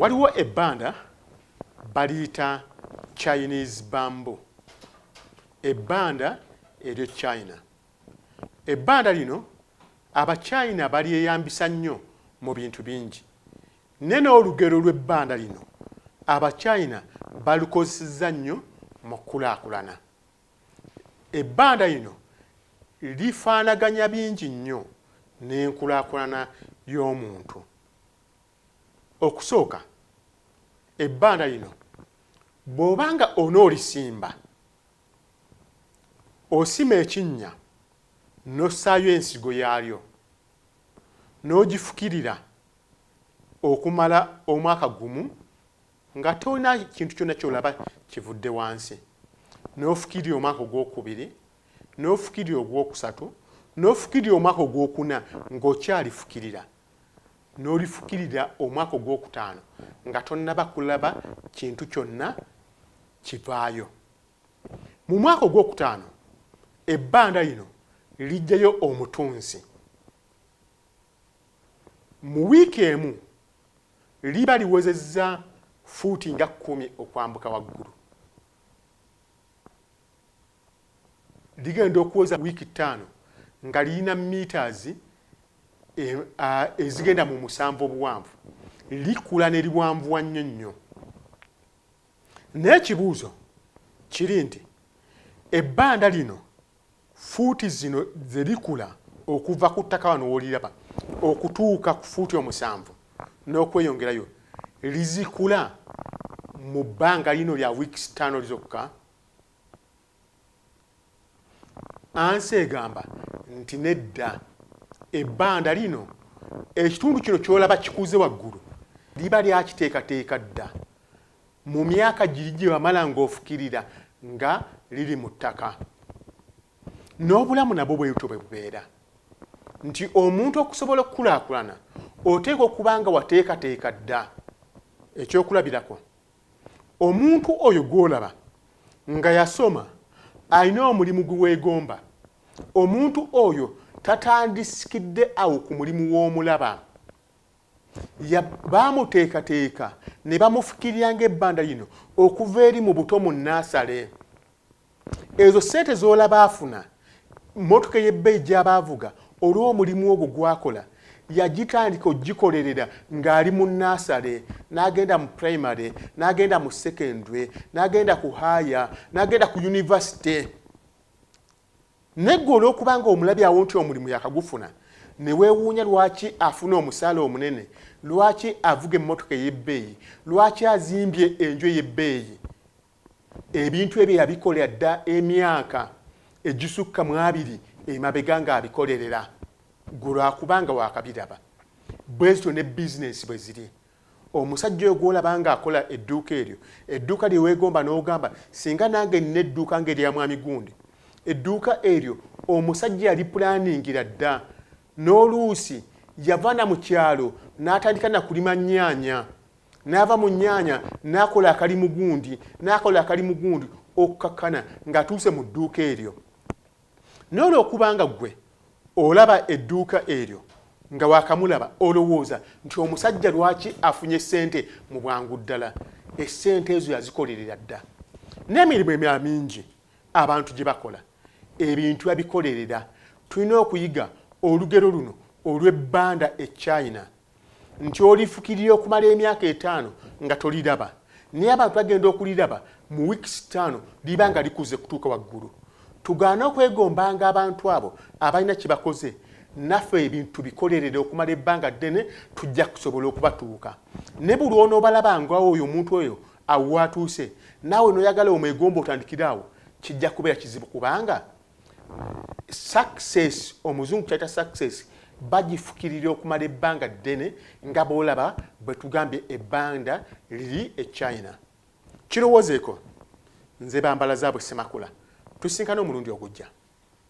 Waliwo ebbanda baliyita Chinese bamboo. Ebbanda eryo China. Ebbanda lino Abachina balyeyambisa nnyo mu bintu bingi. Nene olugero lw'ebbanda lino Abachina balukozesezza nnyo mu kulaakulana. Ebbanda lino lifaanaganya bingi nnyo n'enkulaakulana y'omuntu. Okusooka, ebbanda lino bw'obanga onoolisimba, osima ekinnya n'ossaayo ensigo yaalyo n'ogifukirira okumala omwaka gumu nga tolina kintu kyonna ky'olaba kivudde wansi, n'ofukirira omwaka ogwokubiri, n'ofukirira ogwokusatu, n'ofukirira omwaka ogwokuna ng'okyalifukirira, n'olifukirira omwaka ogwokutaano nga tonnaba kulaba kintu kyonna kivaayo. Mu mwaka ogwokutaano ebbanda lino lijjayo omutunzi. Mu wiiki emu liba liwezezza fuuti nga 10 okwambuka waggulu. Ligenda okuweza wiiki 5 nga lirina meters ezigenda mu 7 obuwanvu. Likula ne liwanvuwa nnyo nnyo. N'ekibuuzo kiri nti ebbanda lino fuuti zino ze likula okuva ku ttaka wano w'oliraba okutuuka ku fuuti 7 n'okweyongerayo lizikula mu bbanga lino lya weeks 5 zokka? Ansi egamba nti nedda. Ebbanda lino ekitundu kino ky'olaba kikuze waggulu liba lyakiteekateeka dda mu myaka giri gye wamala ng'ofukirira nga liri mu ttaka. N'obulamu nabwo bwetyo bwe bubeera nti omuntu okusobola okukulaakulana oteeka okuba nga wateekateeka dda. Ekyokulabirako, omuntu oyo gw'olaba nga yasoma alina omulimu gwe weegomba, omuntu oyo tatandisikidde awo ku mulimu w'omulaba. Baamuteekateeka ne bamufukirira ng'ebbanda lino okuva eri mu buto mu nnaasale. Ezo ssente z'olaba afuna, mmotoka y'ebbeeyi gy'aba avuga olw'omulimu ogwo gwakola, yagitandika ogikolerera ng'ali mu nnaasale, n'agenda mu primary, n'agenda mu secondary, n'agenda ku haya, n'agenda ku university. Neggo olw'okuba nga omulabi awo nti omulimu yakagufuna, ne weewuunya lwaki afuna omusaala omunene, lwaki avuga emmotoka ey'ebbeeyi, lwaki azimbye enju ey'ebbeeyi. Ebintu ebyo yabikolera dda emyaka egisukka mu 2 emabega ng'abikolerera. Gwe lwakubanga waakabiraba. Bwe zityo ne bizinesi bwe ziri. Omusajja oyo gw'olaba ng'akola edduuka eryo, edduuka lye weegomba n'ogamba singa nange nina edduuka ng'erya Mwami Gundi. Edduuka eryo omusajja yali pulaningira dda, n'oluusi yavana mu kyalo n'atandika na kulima nnyaanya, n'ava mu nnyaanya n'akola akalimu gundi, n'akola akalimu gundi okukakkana ng'atuuse mu dduuka eryo. N'olw'okuba nga ggwe olaba edduuka eryo nga waakamulaba olowooza nti omusajja lwaki afunye ssente mu bwangu ddala. Essente ezo yazikolerera dda. N'emirimu emirala mingi abantu gye bakola ebintu babikolerera. Tulina okuyiga olugero luno olw'ebbanda e China nti olifukirira okumala emyaka 5 nga toliraba, naye abantu bagenda okuliraba mu weeks 5 liba nga likuze kutuuka waggulu. Tugaana okwegombanga abantu abo abalina kye bakoze, naffe ebintu bikolerere okumala ebbanga ddene tujja kusobola okubatuuka. Ne buli onoobalaba nga oyo omuntu oyo awo atuuse, naawe n'oyagala omwegomba otandikira awo, kijja kubeera kizibu kubanga success, omuzungu kyayita success, bagifukirira okumala ebbanga ddene nga boolaba bwe tugambye ebbanda liri e China. Kirowozeeko, nze Bambalazaabwe Ssemakula. Tusinkana omulundi ogujja.